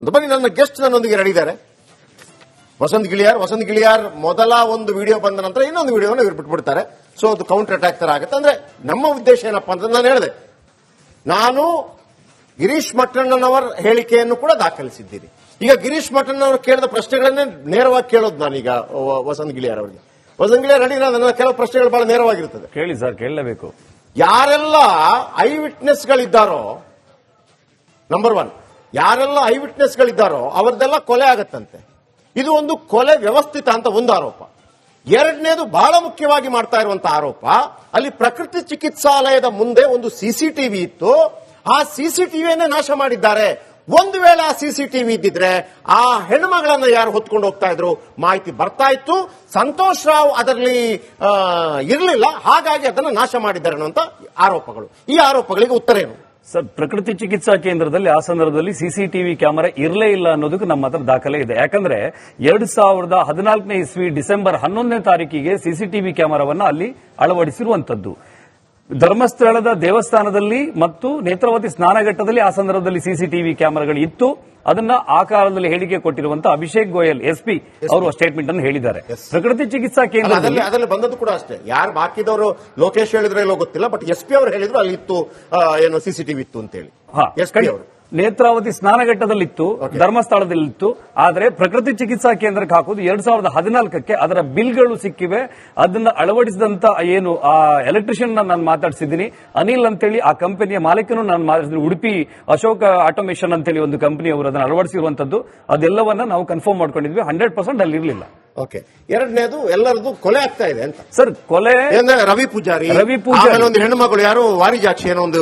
ಇರುವಂತದ್ದು. ಬನ್ನಿ, ನನ್ನ ಗೆಸ್ಟ್ ನನ್ನೊಂದಿಗೆ ರೆಡಿ ಇದ್ದಾರೆ. ವಸಂತ್ ಗಿಳಿಯಾರ್ ಮೊದಲ ಒಂದು ವಿಡಿಯೋ ಬಂದ ನಂತರ ಇನ್ನೊಂದು ವಿಡಿಯೋನ ಇವ್ರು ಬಿಟ್ಬಿಡ್ತಾರೆ. ಸೊ ಅದು ಕೌಂಟರ್ ಅಟ್ಯಾಕ್ ತರ ಆಗುತ್ತೆ. ಅಂದ್ರೆ ನಮ್ಮ ಉದ್ದೇಶ ಏನಪ್ಪಾ ಅಂತ ನಾನು ಹೇಳಿದೆ, ನಾನು ಗಿರೀಶ್ ಮಟ್ಟಣ್ಣನವರ ಹೇಳಿಕೆಯನ್ನು ಕೂಡ ದಾಖಲಿಸಿದ್ದೀನಿ. ಈಗ ಗಿರೀಶ್ ಮಟ್ಟಣ್ಣವರು ಕೇಳಿದ ಪ್ರಶ್ನೆಗಳನ್ನೇ ನೇರವಾಗಿ ಕೇಳೋದು ನಾನೀಗ ವಸಂತ್ ಗಿಳಿಯಾರ್ ಅವರಿಗೆ. ವಸಂತ್ ಗಿಳಿಯಾರ್ ರೆಡಿ, ನನ್ನ ಕೆಲವು ಪ್ರಶ್ನೆಗಳು ಬಹಳ ನೇರವಾಗಿರುತ್ತದೆ. ಕೇಳಿ ಸರ್, ಕೇಳಲೇಬೇಕು. ಯಾರೆಲ್ಲ ಐ ವಿಟ್ನೆಸ್ಗಳಿದ್ದಾರೋ, ನಂಬರ್ 1, ಯಾರೆಲ್ಲ ಐ ವಿಟ್ನೆಸ್ಗಳಿದ್ದಾರೋ ಅವರದೆಲ್ಲ ಕೊಲೆ ಆಗತ್ತಂತೆ. ಇದು ಒಂದು ಕೊಲೆ ವ್ಯವಸ್ಥಿತ ಅಂತ ಒಂದು ಆರೋಪ. ಎರಡನೇದು ಬಹಳ ಮುಖ್ಯವಾಗಿ ಮಾಡ್ತಾ ಇರುವಂತಹ ಆರೋಪ, ಅಲ್ಲಿ ಪ್ರಕೃತಿ ಚಿಕಿತ್ಸಾಲಯದ ಮುಂದೆ ಒಂದು ಸಿಸಿಟಿವಿ ಇತ್ತು, ಆ ಸಿಸಿಟಿವಿಯನ್ನೇ ನಾಶ ಮಾಡಿದ್ದಾರೆ. ಒಂದು ವೇಳೆ ಆ ಸಿಸಿಟಿವಿ ಇದ್ದಿದ್ರೆ ಆ ಹೆಣ್ಣುಮಗಳನ್ನ ಯಾರು ಹೊತ್ಕೊಂಡು ಹೋಗ್ತಾ ಇದ್ರು ಮಾಹಿತಿ ಬರ್ತಾ ಇತ್ತು. ಸಂತೋಷ್ ರಾವ್ ಅದರಲ್ಲಿ ಇರಲಿಲ್ಲ, ಹಾಗಾಗಿ ಅದನ್ನು ನಾಶ ಮಾಡಿದ್ದಾರೆ ಅನ್ನುವಂತ ಆರೋಪಗಳು. ಈ ಆರೋಪಗಳಿಗೆ ಉತ್ತರ ಏನು ಸರ್? ಪ್ರಕೃತಿ ಚಿಕಿತ್ಸಾ ಕೇಂದ್ರದಲ್ಲಿ ಆ ಸಂದರ್ಭದಲ್ಲಿ ಸಿಸಿಟಿವಿ ಕ್ಯಾಮೆರಾ ಇರಲೇ ಇಲ್ಲ ಅನ್ನೋದಕ್ಕೆ ನಮ್ಮ ಹತ್ರ ದಾಖಲೆ ಇದೆ. ಯಾಕಂದ್ರೆ 2014ನೇ ಇಸ್ವಿ ಡಿಸೆಂಬರ್ 11ನೇ ತಾರೀಕಿಗೆ ಸಿಸಿಟಿವಿ ಕ್ಯಾಮೆರಾವನ್ನ ಅಲ್ಲಿ ಅಳವಡಿಸಿರುವಂತದ್ದು. ಧರ್ಮಸ್ಥಳದ ದೇವಸ್ಥಾನದಲ್ಲಿ ಮತ್ತು ನೇತ್ರಾವತಿ ಸ್ನಾನಘಟ್ಟದಲ್ಲಿ ಆ ಸಂದರ್ಭದಲ್ಲಿ ಸಿಸಿಟಿವಿ ಕ್ಯಾಮೆರಾಗಳು ಇತ್ತು. ಅದನ್ನ ಆ ಕಾಲದಲ್ಲಿ ಹೇಳಿಕೆ ಕೊಟ್ಟಿರುವಂತಹ ಅಭಿಷೇಕ್ ಗೋಯಲ್ ಎಸ್ಪಿ ಅವರು ಸ್ಟೇಟ್ಮೆಂಟ್ ಅನ್ನು ಹೇಳಿದ್ದಾರೆ. ಪ್ರಕೃತಿ ಚಿಕಿತ್ಸಾ ಕೇಂದ್ರದಲ್ಲಿ ಅದರಲ್ಲಿ ಬಂದದ್ದು ಕೂಡ ಅಷ್ಟೇ. ಯಾರು ಬಾಕಿದವರು ಲೋಕೇಶ್ ಹೇಳಿದ್ರೆ ಎಲ್ಲೋ ಗೊತ್ತಿಲ್ಲ, ಬಟ್ ಎಸ್ಪಿ ಅವರು ಹೇಳಿದ್ರು ಅಲ್ಲಿ ಇತ್ತು, ಏನು ಸಿಸಿಟಿವಿ ಇತ್ತು ಅಂತ ಹೇಳಿ. ಎಸ್ಪಿ ಅವರು ನೇತ್ರಾವತಿ ಸ್ನಾನಘಟ್ಟದಲ್ಲಿತ್ತು, ಧರ್ಮಸ್ಥಳದಲ್ಲಿತ್ತು. ಆದರೆ ಪ್ರಕೃತಿ ಚಿಕಿತ್ಸಾ ಕೇಂದ್ರಕ್ಕೆ ಹಾಕುವುದು 2014ಕ್ಕೆ ಅದರ ಬಿಲ್ಗಳು ಸಿಕ್ಕಿವೆ. ಅದನ್ನ ಅಳವಡಿಸಿದಂತ ಏನು ಆ ಎಲೆಕ್ಟ್ರಿಷಿಯನ್ ನಾನು ಮಾತಾಡಿಸಿದ್ದೀನಿ, ಅನಿಲ್ ಅಂತೇಳಿ ಆ ಕಂಪನಿಯ ಮಾಲೀಕನು ನಾನು ಮಾತಾಡಿಸಿದ್ದೀನಿ. ಉಡುಪಿ ಅಶೋಕ ಆಟೋಮೇಷನ್ ಅಂತೇಳಿ ಒಂದು ಕಂಪನಿ ಅವರು ಅದನ್ನು ಅಳವಡಿಸಿರುವಂತದ್ದು. ಅದೆಲ್ಲವನ್ನ ನಾವು ಕನ್ಫರ್ಮ್ ಮಾಡ್ಕೊಂಡಿದ್ವಿ. 100% ಅಲ್ಲಿ ಇರಲಿಲ್ಲ. ಓಕೆ. ಎರಡನೇದು ಎಲ್ಲರದು ಕೊಲೆ ಆಗ್ತಾ ಇದೆ ಅಂತ ಸರ್. ಕೊಲೆ ರವಿ ಪೂಜಾರಿ ಒಂದು ಹೆಣ್ಣು ಮಗಳು ಯಾರು ವಾರಿಜಾಕ್ಷಿ ಏನೋ ಒಂದು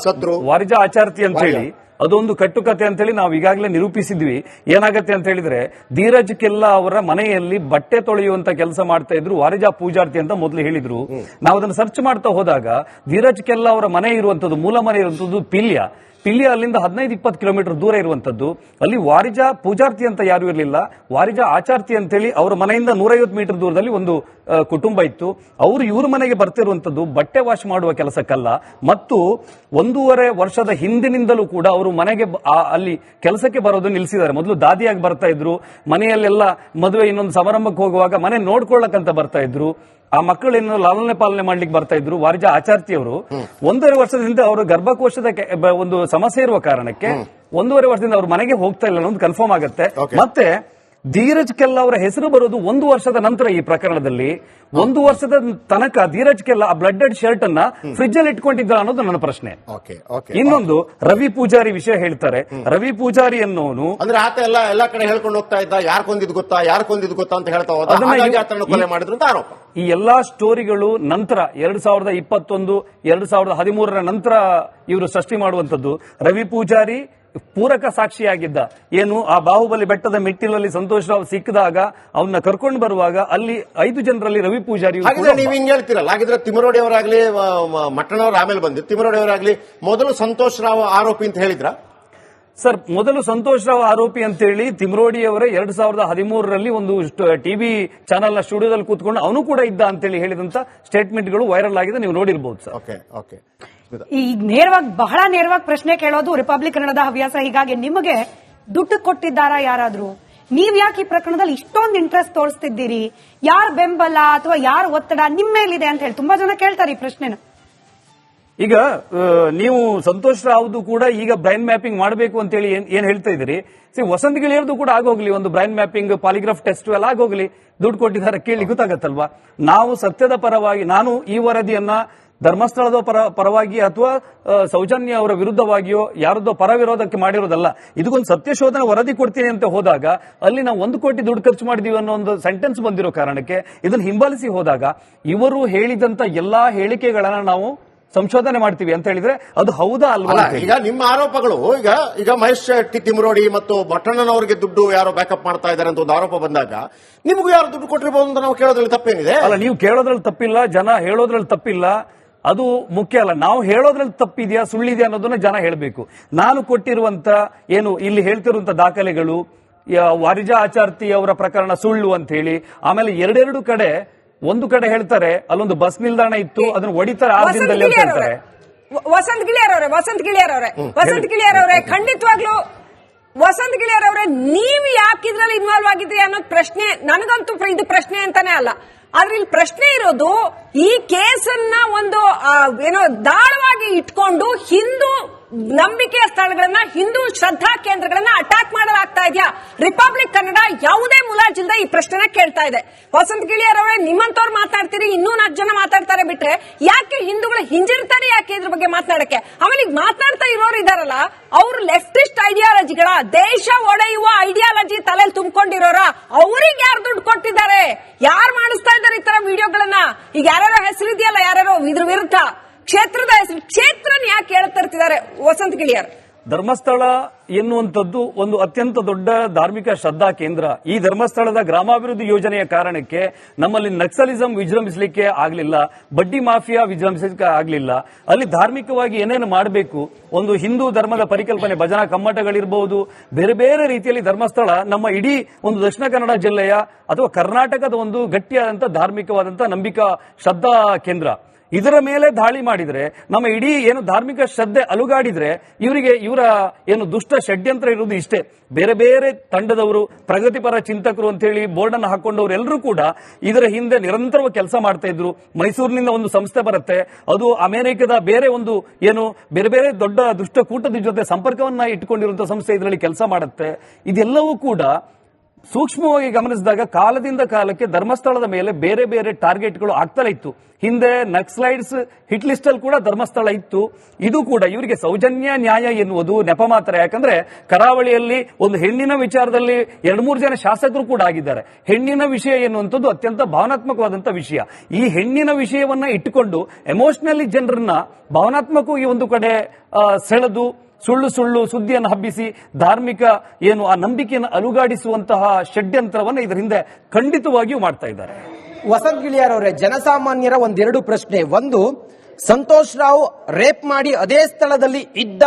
ಸತ್ರು, ವಾರಿಜಾ ಆಚಾರ್ತಿ ಅಂತ ಹೇಳಿ ಅದೊಂದು ಕಟ್ಟುಕತೆ ಅಂತ ಹೇಳಿ ನಾವು ಈಗಾಗಲೇ ನಿರೂಪಿಸಿದ್ವಿ. ಏನಾಗತ್ತೆ ಅಂತ ಹೇಳಿದ್ರೆ, ಧೀರಜ್ ಕೆಲ್ಲಾ ಅವರ ಮನೆಯಲ್ಲಿ ಬಟ್ಟೆ ತೊಳೆಯುವಂತ ಕೆಲಸ ಮಾಡ್ತಾ ಇದ್ರು ವಾರಿಜಾ ಪೂಜಾರ್ತಿ ಅಂತ ಮೊದಲು ಹೇಳಿದ್ರು. ನಾವು ಅದನ್ನು ಸರ್ಚ್ ಮಾಡ್ತಾ ಹೋದಾಗ ಧೀರಜ್ ಕೆಲ್ಲಾ ಅವರ ಮನೆ ಇರುವಂತದ್ದು, ಮೂಲ ಮನೆ ಇರುವಂತದ್ದು ಪಿಲ್ಯ ಅಲ್ಲಿಂದ 15-20 ಕಿಲೋಮೀಟರ್ ದೂರ ಇರುವಂತದ್ದು. ಅಲ್ಲಿ ವಾರಿಜಾ ಪೂಜಾರ್ತಿ ಅಂತ ಯಾರು ಇರಲಿಲ್ಲ, ವಾರಿಜಾ ಆಚಾರ್ತಿ ಅಂತೇಳಿ ಅವರ ಮನೆಯಿಂದ 150 ಮೀಟರ್ ದೂರದಲ್ಲಿ ಒಂದು ಕುಟುಂಬ ಇತ್ತು. ಅವರು ಇವ್ರ ಮನೆಗೆ ಬರ್ತಿರುವಂತದ್ದು ಬಟ್ಟೆ ವಾಶ್ ಮಾಡುವ ಕೆಲಸಕ್ಕಲ್ಲ. ಮತ್ತು 1.5 ವರ್ಷದ ಹಿಂದಿನಿಂದಲೂ ಕೂಡ ಅವರು ಮನೆಗೆ ಅಲ್ಲಿ ಕೆಲಸಕ್ಕೆ ಬರೋದು ನಿಲ್ಲಿಸಿದ್ದಾರೆ. ಮೊದಲು ದಾದಿಯಾಗಿ ಬರ್ತಾ ಇದ್ರು, ಮನೆಯಲ್ಲೆಲ್ಲ ಮದುವೆ ಇನ್ನೊಂದು ಸಮಾರಂಭಕ್ಕೆ ಹೋಗುವಾಗ ಮನೆ ನೋಡ್ಕೊಳ್ಳಕ್ಕಂತ ಬರ್ತಾ ಇದ್ರು. ಆ ಮಕ್ಕಳನ್ನು ಲಾಲನೆ ಪಾಲನೆ ಮಾಡ್ಲಿಕ್ಕೆ ಬರ್ತಾ ಇದ್ರು. ವಾರಿಜಾ ಆಚಾರ್ತಿ ಅವರು 1.5 ವರ್ಷದಿಂದ ಅವರು ಗರ್ಭಕೋಶದ ಒಂದು ಸಮಸ್ಯೆ ಇರುವ ಕಾರಣಕ್ಕೆ 1.5 ವರ್ಷದಿಂದ ಅವ್ರ ಮನೆಗೆ ಹೋಗ್ತಾ ಇಲ್ಲ ಅನ್ನೋದು ಕನ್ಫರ್ಮ್ ಆಗುತ್ತೆ. ಮತ್ತೆ ಧೀರಜ್ ಕೆಲ್ಲಾ ಅವರ ಹೆಸರು ಬರೋದು 1 ವರ್ಷದ ನಂತರ. ಈ ಪ್ರಕರಣದಲ್ಲಿ 1 ವರ್ಷದ ತನಕ ಧೀರಜ್ ಕೆಲ್ಲಾ ಆ ಬ್ಲಡೆಡ್ ಶರ್ಟ್ ಅನ್ನ ಫ್ರಿಜ್ ಅಲ್ಲಿ ಇಟ್ಕೊಂಡಿದ್ದ ಅನ್ನೋದು ನನ್ನ ಪ್ರಶ್ನೆ. ಇನ್ನೊಂದು ರವಿ ಪೂಜಾರಿ ವಿಷಯ ಹೇಳ್ತಾರೆ. ರವಿ ಪೂಜಾರಿ ಅನ್ನೋನು ಅಂದ್ರೆ ಆತ ಎಲ್ಲ ಕಡೆ ಹೇಳ್ಕೊಂಡು ಹೋಗ್ತಾ ಇದ್ದ, ಯಾರು ಕೊಂದಿದ್ ಗೊತ್ತಾ ಅಂತ ಹೇಳ್ತಾ ಹೋದ, ಕೊಲೆ ಮಾಡಿದ್ರು ಅಂತ ಆರೋಪ. ಈ ಎಲ್ಲಾ ಸ್ಟೋರಿಗಳು ನಂತರ 2021, 2013ರ ನಂತರ ಇವರು ಸೃಷ್ಟಿ ಮಾಡುವಂತದ್ದು. ರವಿ ಪೂಜಾರಿ ಪೂರಕ ಸಾಕ್ಷಿಯಾಗಿದ್ದ. ಏನು ಆ ಬಾಹುಬಲಿ ಬೆಟ್ಟದ ಮೆಟ್ಟಿಲಲ್ಲಿ ಸಂತೋಷ್ ರಾವ್ ಸಿಕ್ಕಿದಾಗ ಅವನ್ನ ಕರ್ಕೊಂಡು ಬರುವಾಗ ಅಲ್ಲಿ 5 ಜನರಲ್ಲಿ ರವಿ ಪೂಜಾರಿ. ನೀವು ಹಿಂಗ್ ಹೇಳ್ತೀರಲ್ಲ, ಹಾಗಿದ್ರೆ ತಿಮರೋಡಿ ಅವರಾಗ್ಲಿ ಮಟ್ಟಣ್ಣವ್ರು ಆಮೇಲೆ ಬಂದಿದ್ರು, ತಿಮರೋಡಿ ಅವರಾಗ್ಲಿ ಮೊದಲು ಸಂತೋಷ್ ರಾವ್ ಆರೋಪಿ ಅಂತ ಹೇಳಿದ್ರ? ಸರ್, ಮೊದಲು ಸಂತೋಷ್ ರಾವ್ ಆರೋಪಿ ಅಂತೇಳಿ ತಿಮರೋಡಿ ಅವರೇ 2013ರಲ್ಲಿ ಒಂದು ಟಿವಿ ಚಾನೆಲ್ ನ ಸ್ಟುಡಿಯೋದಲ್ಲಿ ಕೂತ್ಕೊಂಡು ಅವನು ಕೂಡ ಇದ್ದ ಅಂತೇಳಿ ಹೇಳಿದಂತ ಸ್ಟೇಟ್ಮೆಂಟ್ಗಳು ವೈರಲ್ ಆಗಿದೆ, ನೀವು ನೋಡಿರಬಹುದು ಸರ್. ಓಕೆ. ಈ ಬಹಳ ನೇರವಾಗಿ ಪ್ರಶ್ನೆ ಕೇಳೋದು ರಿಪಬ್ಲಿಕ್ ಕನ್ನಡದ ಹವ್ಯಾಸ. ಹೀಗಾಗಿ ನಿಮಗೆ ದುಡ್ಡು ಕೊಟ್ಟಿದ್ದಾರಾ ಯಾರಾದ್ರೂ? ನೀವ್ ಯಾಕೆ ಈ ಪ್ರಕರಣದಲ್ಲಿ ಇಷ್ಟೊಂದು ಇಂಟ್ರೆಸ್ಟ್ ತೋರಿಸ್ತಿದ್ದೀರಿ? ಯಾರ ಬೆಂಬಲ ಅಥವಾ ಯಾರ ಒತ್ತಡ ನಿಮ್ಮ ಮೇಲಿದೆ ಅಂತ ಹೇಳಿ ತುಂಬಾ ಜನ ಕೇಳ್ತಾರೆ ಈ ಪ್ರಶ್ನೆನ. ಈಗ ನೀವು ಸಂತೋಷ್ ರಾವ್ದು ಕೂಡ ಈಗ ಬ್ರೈನ್ ಮ್ಯಾಪಿಂಗ್ ಮಾಡಬೇಕು ಅಂತ ಹೇಳಿ ಏನ್ ಹೇಳ್ತಾ ಇದ್ದೀರಿ? ವಸಂತ್ ಗಿಳಿಯರ್ದು ಕೂಡ ಆಗೋಗ್ಲಿ, ಒಂದು ಬ್ರೈನ್ ಮ್ಯಾಪಿಂಗ್, ಪಾಲಿಗ್ರಾಫ್ ಟೆಸ್ಟ್ ಎಲ್ಲ ಆಗೋಗ್ಲಿ. ದುಡ್ಡು ಕೊಟ್ಟಿದ್ದಾರೆ ಕೇಳಿ ಗೊತ್ತಾಗತ್ತಲ್ವಾ? ನಾವು ಸತ್ಯದ ಪರವಾಗಿ, ನಾನು ಈ ವರದಿಯನ್ನ ಧರ್ಮಸ್ಥಳದ ಪರವಾಗಿ ಅಥವಾ ಸೌಜನ್ಯ ಅವರ ವಿರುದ್ಧವಾಗಿಯೋ ಯಾರದ್ದೋ ಪರ ವಿರೋಧಕ್ಕೆ ಮಾಡಿರೋದಲ್ಲ. ಇದಕ್ಕೊಂದು ಸತ್ಯಶೋಧನೆ ವರದಿ ಕೊಡ್ತೀನಿ ಅಂತ ಹೋದಾಗ ಅಲ್ಲಿ ನಾವು 1 ಕೋಟಿ ದುಡ್ಡು ಖರ್ಚು ಮಾಡಿದೀವಿ ಅನ್ನೋ ಒಂದು ಸೆಂಟೆನ್ಸ್ ಬಂದಿರೋ ಕಾರಣಕ್ಕೆ ಇದನ್ನು ಹಿಂಬಾಲಿಸಿ ಹೋದಾಗ ಇವರು ಹೇಳಿದಂತ ಎಲ್ಲಾ ಹೇಳಿಕೆಗಳನ್ನ ನಾವು ಸಂಶೋಧನೆ ಮಾಡ್ತೀವಿ ಅಂತ ಹೇಳಿದ್ರೆ ಅದು ಹೌದಾ ಅಲ್ವಾ? ಈಗ ನಿಮ್ಮ ಆರೋಪಗಳು ಈಗ ಮಹೇಶ್ ತಿಮರೋಡಿ ಮತ್ತು ಮಟ್ಟಣ್ಣನವರಿಗೆ ದುಡ್ಡು ಯಾರೋ ಬ್ಯಾಕಪ್ ಮಾಡ್ತಾ ಇದ್ದಾರೆ ಅಂತ ಒಂದು ಆರೋಪ ಬಂದಾಗ ನಿಮಗೂ ಯಾರು ದುಡ್ಡು ಕೊಟ್ಟಿರಬಹುದು ಅಂತ ನಾವು ಕೇಳೋದ್ರಲ್ಲಿ ತಪ್ಪೇನಿದೆ? ಅಲ್ಲ, ನೀವು ಕೇಳೋದ್ರಲ್ಲಿ ತಪ್ಪಿಲ್ಲ, ಜನ ಹೇಳೋದ್ರಲ್ಲಿ ತಪ್ಪಿಲ್ಲ. ಅದು ಮುಖ್ಯ ಅಲ್ಲ. ನಾವು ಹೇಳೋದ್ರಲ್ಲಿ ತಪ್ಪಿದೆಯಾ ಸುಳ್ಳಿದೆಯಾ ಅನ್ನೋದನ್ನ ಜನ ಹೇಳಬೇಕು. ನಾನು ಕೊಟ್ಟಿರುವಂತ ಏನು ಇಲ್ಲಿ ಹೇಳ್ತಿರುವಂತ ದಾಖಲೆಗಳು, ವಾರಿಜಾ ಆಚಾರ್ತಿ ಅವರ ಪ್ರಕರಣ ಸುಳ್ಳು ಅಂತ ಹೇಳಿ, ಆಮೇಲೆ 2 ಕಡೆ, ಒಂದು ಕಡೆ ಹೇಳ್ತಾರೆ ಅಲ್ಲೊಂದು ಬಸ್ ನಿಲ್ದಾಣ ಇತ್ತು, ಅದನ್ನು ಹೊಡಿತಾರೆ 6 ದಿನದಲ್ಲಿ ಹೇಳ್ತಾರೆ. ವಸಂತ್ ಗಿಳಿಯಾರ್ ಅವರೇ ಖಂಡಿತವಾಗ್ಲೂ ವಸಂತ್ ಗಿಳಿಯರ್ ಅವರೇ, ನೀವು ಯಾಕೆ ಇದ್ರಲ್ಲಿ ಇನ್ವಾಲ್ವ್ ಆಗಿದ್ರಿ ಅನ್ನೋದು ಪ್ರಶ್ನೆ ನನಗಂತೂ ಇದು ಪ್ರಶ್ನೆ ಅಂತಾನೆ ಅಲ್ಲ. ಆದ್ರೆ ಇಲ್ಲಿ ಪ್ರಶ್ನೆ ಇರೋದು, ಈ ಕೇಸನ್ನ ಒಂದು ಏನೋ ದಾಳವಾಗಿ ಇಟ್ಕೊಂಡು ಹಿಂದೂ ನಂಬಿಕೆಯ ಸ್ಥಳಗಳನ್ನ, ಹಿಂದೂ ಶ್ರದ್ಧಾ ಕೇಂದ್ರಗಳನ್ನ ಅಟ್ಯಾಕ್ ಮಾಡಲಾಗ್ತಾ ಇದೆಯಾ? ರಿಪಬ್ಲಿಕ್ ಕನ್ನಡ ಯಾವುದೇ ಮುಲಾಜಿಲ್ದ ಈ ಪ್ರಶ್ನೆನ ಕೇಳ್ತಾ ಇದೆ. ವಸಂತ್ ಗಿಳಿಯರ್ ಅವರೇ, ನಿಮ್ಮಂತವ್ರು ಮಾತಾಡ್ತೀರಿ, ಇನ್ನೂ 4 ಜನ ಮಾತಾಡ್ತಾರೆ ಬಿಟ್ರೆ ಯಾಕೆ ಹಿಂದೂಗಳು ಹಿಂಜರಿತಾರೆ ಯಾಕೆ ಇದ್ರ ಬಗ್ಗೆ ಮಾತನಾಡಕ್ಕೆ? ಅವನಿಗೆ ಮಾತನಾಡ್ತಾ ಇರೋರು ಇದಾರಲ್ಲ, ಅವರು ಲೆಫ್ಟಿಸ್ಟ್ ಐಡಿಯಾಲಜಿಗಳ, ದೇಶ ಒಡೆಯುವ ಐಡಿಯಾಲಜಿ ತಲೆಯಲ್ಲಿ ತುಂಬಿಕೊಂಡಿರೋರ, ಅವ್ರಿಗೆ ಯಾರು ದುಡ್ಡು ಕೊಟ್ಟಿದ್ದಾರೆ? ಯಾರು ಮಾಡಿಸ್ತಾ ಇದ್ದಾರೆ ಈ ತರ ವಿಡಿಯೋಗಳನ್ನ? ಈಗ ಯಾರ್ಯಾರೋ ಹೆಸರಿದೆಯಲ್ಲ, ಯಾರ್ಯಾರೋ ಇದ್ರ ವಿರುದ್ಧ ಕ್ಷೇತ್ರದ ಹೆಸರು, ಕ್ಷೇತ್ರನ ಯಾಕೆ ಹೇಳ್ತಿರ್ತಿದ್ದಾರೆ ವಸಂತ್ ಗಿಳಿಯರ್? ಧರ್ಮಸ್ಥಳ ಎನ್ನುವಂಥದ್ದು ಒಂದು ಅತ್ಯಂತ ದೊಡ್ಡ ಧಾರ್ಮಿಕ ಶ್ರದ್ಧಾ ಕೇಂದ್ರ. ಈ ಧರ್ಮಸ್ಥಳದ ಗ್ರಾಮಾಭಿವೃದ್ಧಿ ಯೋಜನೆಯ ಕಾರಣಕ್ಕೆ ನಮ್ಮಲ್ಲಿ ನಕ್ಸಲಿಸಂ ವಿಜೃಂಭಿಸಲಿಕ್ಕೆ ಆಗಲಿಲ್ಲ, ಬಡ್ಡಿ ಮಾಫಿಯಾ ವಿಜೃಂಭಿಸಲಿಕ್ಕೆ ಆಗಲಿಲ್ಲ. ಅಲ್ಲಿ ಧಾರ್ಮಿಕವಾಗಿ ಏನೇನು ಮಾಡಬೇಕು, ಒಂದು ಹಿಂದೂ ಧರ್ಮದ ಪರಿಕಲ್ಪನೆ, ಭಜನಾ ಕಮ್ಮಟಗಳಿರಬಹುದು, ಬೇರೆ ಬೇರೆ ರೀತಿಯಲ್ಲಿ ಧರ್ಮಸ್ಥಳ ನಮ್ಮ ಇಡೀ ಒಂದು ದಕ್ಷಿಣ ಕನ್ನಡ ಜಿಲ್ಲೆಯ ಅಥವಾ ಕರ್ನಾಟಕದ ಒಂದು ಗಟ್ಟಿಯಾದಂತಹ ಧಾರ್ಮಿಕವಾದಂತಹ ನಂಬಿಕಾ ಶ್ರದ್ಧಾ ಕೇಂದ್ರ. ಇದರ ಮೇಲೆ ದಾಳಿ ಮಾಡಿದ್ರೆ, ನಮ್ಮ ಇಡೀ ಏನು ಧಾರ್ಮಿಕ ಶ್ರದ್ಧೆ ಅಲುಗಾಡಿದ್ರೆ, ಇವರ ಏನು ದುಷ್ಟ ಷಡ್ಯಂತ್ರ ಇರುವುದು ಇಷ್ಟೇ. ಬೇರೆ ಬೇರೆ ತಂಡದವರು, ಪ್ರಗತಿಪರ ಚಿಂತಕರು ಅಂತ ಹೇಳಿ ಬೋರ್ಡ್ ಅನ್ನು ಹಾಕೊಂಡವರು ಎಲ್ಲರೂ ಕೂಡ ಇದರ ಹಿಂದೆ ನಿರಂತರವಾಗಿ ಕೆಲಸ ಮಾಡ್ತಾ ಇದ್ರು. ಮೈಸೂರಿನಿಂದ ಒಂದು ಸಂಸ್ಥೆ ಬರುತ್ತೆ, ಅದು ಅಮೆರಿಕದ ಬೇರೆ ಒಂದು ಏನು ಬೇರೆ ಬೇರೆ ದೊಡ್ಡ ದುಷ್ಟಕೂಟದ ಜೊತೆ ಸಂಪರ್ಕವನ್ನ ಇಟ್ಟುಕೊಂಡಿರುವಂತಹ ಸಂಸ್ಥೆ ಇದರಲ್ಲಿ ಕೆಲಸ ಮಾಡುತ್ತೆ. ಇದೆಲ್ಲವೂ ಕೂಡ ಸೂಕ್ಷ್ಮವಾಗಿ ಗಮನಿಸಿದಾಗ ಕಾಲದಿಂದ ಕಾಲಕ್ಕೆ ಧರ್ಮಸ್ಥಳದ ಮೇಲೆ ಬೇರೆ ಬೇರೆ ಟಾರ್ಗೆಟ್ಗಳು ಆಗ್ತಲೇ ಇತ್ತು. ಹಿಂದೆ ನಕ್ಸಲೈಟ್ಸ್ ಹಿಟ್ ಲಿಸ್ಟ್ ಅಲ್ಲಿ ಕೂಡ ಧರ್ಮಸ್ಥಳ ಇತ್ತು. ಇದು ಕೂಡ ಇವರಿಗೆ ಸೌಜನ್ಯ ನ್ಯಾಯ ಎನ್ನುವುದು ನೆಪ ಮಾತ್ರ. ಯಾಕಂದ್ರೆ ಕರಾವಳಿಯಲ್ಲಿ ಒಂದು ಹೆಣ್ಣಿನ ವಿಚಾರದಲ್ಲಿ 2-3 ಜನ ಶಾಸಕರು ಕೂಡ ಆಗಿದ್ದಾರೆ. ಹೆಣ್ಣಿನ ವಿಷಯ ಎನ್ನುವಂಥದ್ದು ಅತ್ಯಂತ ಭಾವನಾತ್ಮಕವಾದಂತಹ ವಿಷಯ. ಈ ಹೆಣ್ಣಿನ ವಿಷಯವನ್ನ ಇಟ್ಟುಕೊಂಡು ಎಮೋಷನಲಿ ಜನರನ್ನ ಭಾವನಾತ್ಮಕವಾಗಿ ಒಂದು ಕಡೆ ಸೆಳೆದು ಸುಳ್ಳು ಸುಳ್ಳು ಸುದ್ದಿಯನ್ನು ಹಬ್ಬಿಸಿ ಧಾರ್ಮಿಕ ಏನು ಆ ನಂಬಿಕೆಯನ್ನು ಅಲುಗಾಡಿಸುವಂತಹ ಷಡ್ಯಂತ್ರವನ್ನು ಇದರ ಹಿಂದೆ ಖಂಡಿತವಾಗಿಯೂ ಮಾಡ್ತಾ ಇದ್ದಾರೆ. ವಸಂತ್ ಗಿಳಿಯರ್ ಅವರೇ, ಜನಸಾಮಾನ್ಯರ 1-2 ಪ್ರಶ್ನೆ. ಒಂದು, ಸಂತೋಷ್ ರಾವ್ ರೇಪ್ ಮಾಡಿ ಅದೇ ಸ್ಥಳದಲ್ಲಿ ಇದ್ದ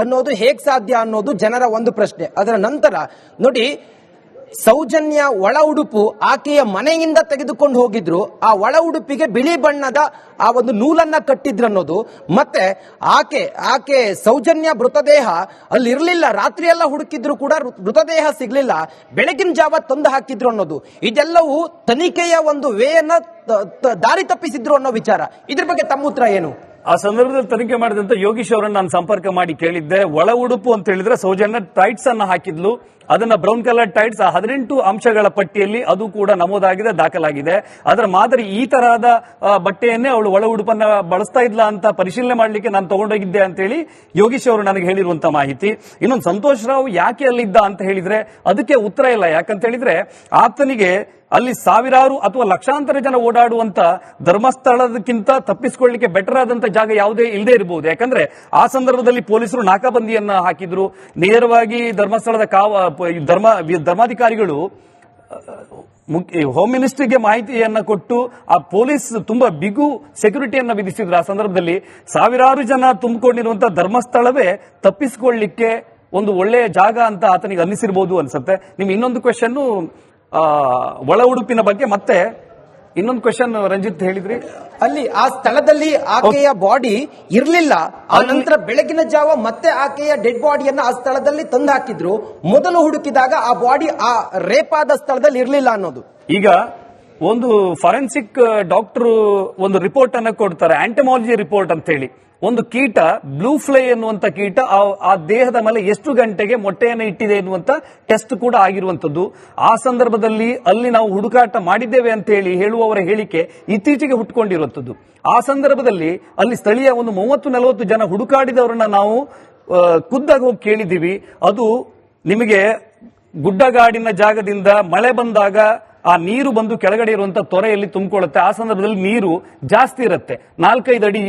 ಅನ್ನೋದು ಹೇಗ್ ಸಾಧ್ಯ ಅನ್ನೋದು ಜನರ ಒಂದು ಪ್ರಶ್ನೆ. ಅದರ ನಂತರ ನೋಡಿ, ಸೌಜನ್ಯ ಒಳ ಉಡುಪು ಆಕೆಯ ಮನೆಯಿಂದ ತೆಗೆದುಕೊಂಡು ಹೋಗಿದ್ರು, ಆ ಒಳ ಉಡುಪಿಗೆ ಬಿಳಿ ಬಣ್ಣದ ಆ ಒಂದು ನೂಲನ್ನ ಕಟ್ಟಿದ್ರು ಅನ್ನೋದು, ಮತ್ತೆ ಆಕೆ ಸೌಜನ್ಯ ಮೃತದೇಹ ಅಲ್ಲಿ ಇರಲಿಲ್ಲ, ರಾತ್ರಿ ಎಲ್ಲ ಹುಡುಕಿದ್ರು ಕೂಡ ಮೃತದೇಹ ಸಿಗ್ಲಿಲ್ಲ, ಬೆಳಗಿನ ಜಾವ ತಂದು ಹಾಕಿದ್ರು ಅನ್ನೋದು, ಇದೆಲ್ಲವೂ ತನಿಖೆಯ ಒಂದು ವೇಯನ್ನ ದಾರಿ ತಪ್ಪಿಸಿದ್ರು ಅನ್ನೋ ವಿಚಾರ. ಇದ್ರ ಬಗ್ಗೆ ತಮ್ಮ ಉತ್ತರ ಏನು? ಆ ಸಂದರ್ಭದಲ್ಲಿ ತನಿಖೆ ಮಾಡಿದಂತ ಯೋಗೀಶ್ ಅವರನ್ನು ನಾನು ಸಂಪರ್ಕ ಮಾಡಿ ಕೇಳಿದ್ದೆ. ಒಳ ಉಡುಪು ಅಂತ ಹೇಳಿದ್ರೆ ಸೌಜನ್ಯ ಟೈಟ್ಸ್ ಅನ್ನ ಹಾಕಿದ್ಲು, ಅದನ್ನ ಬ್ರೌನ್ ಕಲರ್ ಟೈಟ್ಸ್, 18 ಅಂಶಗಳ ಪಟ್ಟಿಯಲ್ಲಿ ಅದು ಕೂಡ ನಮೂದಾಗಿದೆ, ದಾಖಲಾಗಿದೆ. ಅದರ ಮಾದರಿ ಈ ತರಹದ ಬಟ್ಟೆಯನ್ನೇ ಅವಳು ಒಳ ಉಡುಪನ್ನ ಬಳಸ್ತಾ ಇದ್ಲ ಅಂತ ಪರಿಶೀಲನೆ ಮಾಡಲಿಕ್ಕೆ ನಾನು ತಗೊಂಡೋಗಿದ್ದೆ ಅಂತ ಹೇಳಿ ಯೋಗೀಶ್ ಅವರು ನನಗೆ ಹೇಳಿರುವಂತ ಮಾಹಿತಿ. ಇನ್ನೊಂದು, ಸಂತೋಷ್ ರಾವ್ ಯಾಕೆ ಅಲ್ಲಿದ್ದ ಅಂತ ಹೇಳಿದ್ರೆ ಅದಕ್ಕೆ ಉತ್ತರ ಇಲ್ಲ. ಯಾಕಂತ ಹೇಳಿದ್ರೆ ಆತನಿಗೆ ಅಲ್ಲಿ ಸಾವಿರಾರು ಅಥವಾ ಲಕ್ಷಾಂತರ ಜನ ಓಡಾಡುವಂತ ಧರ್ಮಸ್ಥಳದಕ್ಕಿಂತ ತಪ್ಪಿಸಿಕೊಳ್ಳಲಿಕ್ಕೆ ಬೆಟರ್ ಆದಂತ ಜಾಗ ಯಾವುದೇ ಇಲ್ಲದೆ ಇರಬಹುದು. ಯಾಕಂದ್ರೆ ಆ ಸಂದರ್ಭದಲ್ಲಿ ಪೊಲೀಸರು ನಾಕಾಬಂದಿಯನ್ನ ಹಾಕಿದ್ರು. ನೇರವಾಗಿ ಧರ್ಮಸ್ಥಳದ ಧರ್ಮಾಧಿಕಾರಿಗಳು ಹೋಮ್ ಮಿನಿಸ್ಟ್ರಿಗೆ ಮಾಹಿತಿಯನ್ನ ಕೊಟ್ಟು ಆ ಪೊಲೀಸ್ ತುಂಬಾ ಬಿಗು ಸೆಕ್ಯೂರಿಟಿಯನ್ನ ವಿಧಿಸಿದ್ರು. ಆ ಸಂದರ್ಭದಲ್ಲಿ ಸಾವಿರಾರು ಜನ ತುಂಬಿಕೊಂಡಿರುವಂತಹ ಧರ್ಮಸ್ಥಳವೇ ತಪ್ಪಿಸಿಕೊಳ್ಳಲಿಕ್ಕೆ ಒಂದು ಒಳ್ಳೆಯ ಜಾಗ ಅಂತ ಆತನಿಗೆ ಅನ್ನಿಸಿರ್ಬೋದು ಅನ್ಸುತ್ತೆ. ನಿಮ್ ಇನ್ನೊಂದು ಕ್ವೆಶನ್ ಒಳ ಉಡುಪಿನ ಬಗ್ಗೆ, ಮತ್ತೆ ಇನ್ನೊಂದು ಕ್ವೆಶನ್ ರಂಜಿತ್ ಹೇಳಿದ್ರಿ. ಅಲ್ಲಿ ಆ ಸ್ಥಳದಲ್ಲಿ ಆಕೆಯ ಬಾಡಿ ಇರಲಿಲ್ಲ, ಆ ನಂತರ ಬೆಳಗಿನ ಜಾವ ಮತ್ತೆ ಆಕೆಯ ಡೆಡ್ ಬಾಡಿಯನ್ನ ಆ ಸ್ಥಳದಲ್ಲಿ ತಂದು ಹಾಕಿದ್ರು. ಮೊದಲು ಹುಡುಕಿದಾಗ ಆ ಬಾಡಿ ಆ ರೇಪ್ ಆದ ಸ್ಥಳದಲ್ಲಿ ಇರಲಿಲ್ಲ ಅನ್ನೋದು. ಈಗ ಒಂದು ಫಾರೆನ್ಸಿಕ್ ಡಾಕ್ಟರ್ ಒಂದು ರಿಪೋರ್ಟ್ ಅನ್ನ ಕೊಡ್ತಾರೆ, ಆಂಟಮಾಲಜಿ ರಿಪೋರ್ಟ್ ಅಂತ ಹೇಳಿ. ಒಂದು ಕೀಟ, ಬ್ಲೂ ಫ್ಲೈ ಎನ್ನುವಂತ ಕೀಟ ಆ ದೇಹದ ಮೇಲೆ ಎಷ್ಟು ಗಂಟೆಗೆ ಮೊಟ್ಟೆಯನ್ನು ಇಟ್ಟಿದೆ ಎನ್ನುವಂತ ಟೆಸ್ಟ್ ಕೂಡ ಆಗಿರುವಂತದ್ದು. ಆ ಸಂದರ್ಭದಲ್ಲಿ ಅಲ್ಲಿ ನಾವು ಹುಡುಕಾಟ ಮಾಡಿದ್ದೇವೆ ಅಂತ ಹೇಳಿ ಹೇಳುವವರ ಹೇಳಿಕೆ ಇತ್ತೀಚೆಗೆ ಹುಟ್ಟುಕೊಂಡಿರುವಂತದ್ದು. ಆ ಸಂದರ್ಭದಲ್ಲಿ ಅಲ್ಲಿ ಸ್ಥಳೀಯ ಒಂದು 30-40 ಜನ ಹುಡುಕಾಡಿದವರನ್ನ ನಾವು ಖುದ್ದಾಗಿ ಹೋಗಿ ಕೇಳಿದ್ದೀವಿ. ಅದು ನಿಮಗೆ ಗುಡ್ಡಗಾಡಿನ ಜಾಗದಿಂದ ಮಳೆ ಬಂದಾಗ ಆ ನೀರು ಬಂದು ಕೆಳಗಡೆ ಇರುವಂತಹ ತೊರೆಯಲ್ಲಿ ತುಂಬಿಕೊಳ್ಳುತ್ತೆ. ಆ ಸಂದರ್ಭದಲ್ಲಿ ನೀರು ಜಾಸ್ತಿ ಇರುತ್ತೆ, 4-5 ಅಡಿ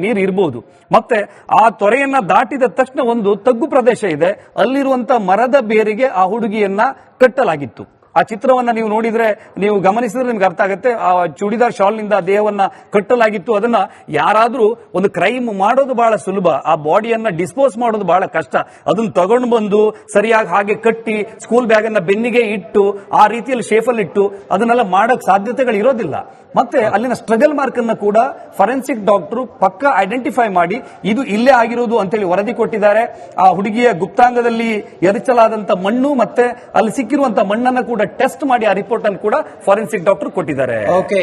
ನೀರು ಇರಬಹುದು. ಮತ್ತೆ ಆ ತೊರೆಯನ್ನ ದಾಟಿದ ತಕ್ಷಣ ಒಂದು ತಗ್ಗು ಪ್ರದೇಶ ಇದೆ, ಅಲ್ಲಿರುವಂತಹ ಮರದ ಬೇರಿಗೆ ಆ ಹುಡುಗಿಯನ್ನ ಕಟ್ಟಲಾಗಿತ್ತು. ಆ ಚಿತ್ರವನ್ನ ನೀವು ನೋಡಿದ್ರೆ, ನೀವು ಗಮನಿಸಿದ್ರೆ ನಿಮ್ಗೆ ಅರ್ಥ ಆಗುತ್ತೆ. ಆ ಚೂಡಿದಾರ್ ಶಾಲ್ ನಿಂದ ದೇಹವನ್ನ ಕಟ್ಟಲಾಗಿತ್ತು. ಅದನ್ನ ಯಾರಾದ್ರೂ ಒಂದು ಕ್ರೈಮ್ ಮಾಡೋದು ಬಹಳ ಸುಲಭ, ಆ ಬಾಡಿಯನ್ನ ಡಿಸ್ಪೋಸ್ ಮಾಡೋದು ಬಹಳ ಕಷ್ಟ. ಅದನ್ನ ತಗೊಂಡು ಬಂದು ಸರಿಯಾಗಿ ಹಾಗೆ ಕಟ್ಟಿ ಸ್ಕೂಲ್ ಬ್ಯಾಗ್ ಅನ್ನ ಬೆನ್ನಿಗೆ ಇಟ್ಟು ಆ ರೀತಿಯಲ್ಲಿ ಶೇಫಲ್ಲಿ ಇಟ್ಟು ಅದನ್ನೆಲ್ಲ ಮಾಡಕ್ ಸಾಧ್ಯತೆಗಳು ಇರೋದಿಲ್ಲ. ಮತ್ತೆ ಅಲ್ಲಿನ ಸ್ಟ್ರಗಲ್ ಮಾರ್ಕ್ ಅನ್ನ ಕೂಡ ಫರೆನ್ಸಿಕ್ ಡಾಕ್ಟರ್ ಪಕ್ಕ ಐಡೆಂಟಿಫೈ ಮಾಡಿ ಇದು ಇಲ್ಲೇ ಆಗಿರೋದು ಅಂತೇಳಿ ವರದಿ ಕೊಟ್ಟಿದ್ದಾರೆ. ಆ ಹುಡುಗಿಯ ಗುಪ್ತಾಂಗದಲ್ಲಿ ಎರಚಲಾದಂತ ಮಣ್ಣು ಮತ್ತೆ ಅಲ್ಲಿ ಸಿಕ್ಕಿರುವಂತ ಮಣ್ಣನ್ನ ಕೂಡ ಟೆಸ್ಟ್ ಮಾಡಿ ಆ ರಿಪೋರ್ಟ್ ಅನ್ನು ಕೂಡ ಫಾರೆನ್ಸಿಕ್ ಡಾಕ್ಟರ್ ಕೊಟ್ಟಿದ್ದಾರೆ. ಓಕೆ,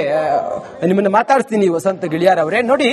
ನಿಮ್ಮನ್ನ ಮಾತಾಡ್ತೀನಿ ವಸಂತ ಗಿಳಿಯಾರ್ ಅವರೇ. ನೋಡಿ,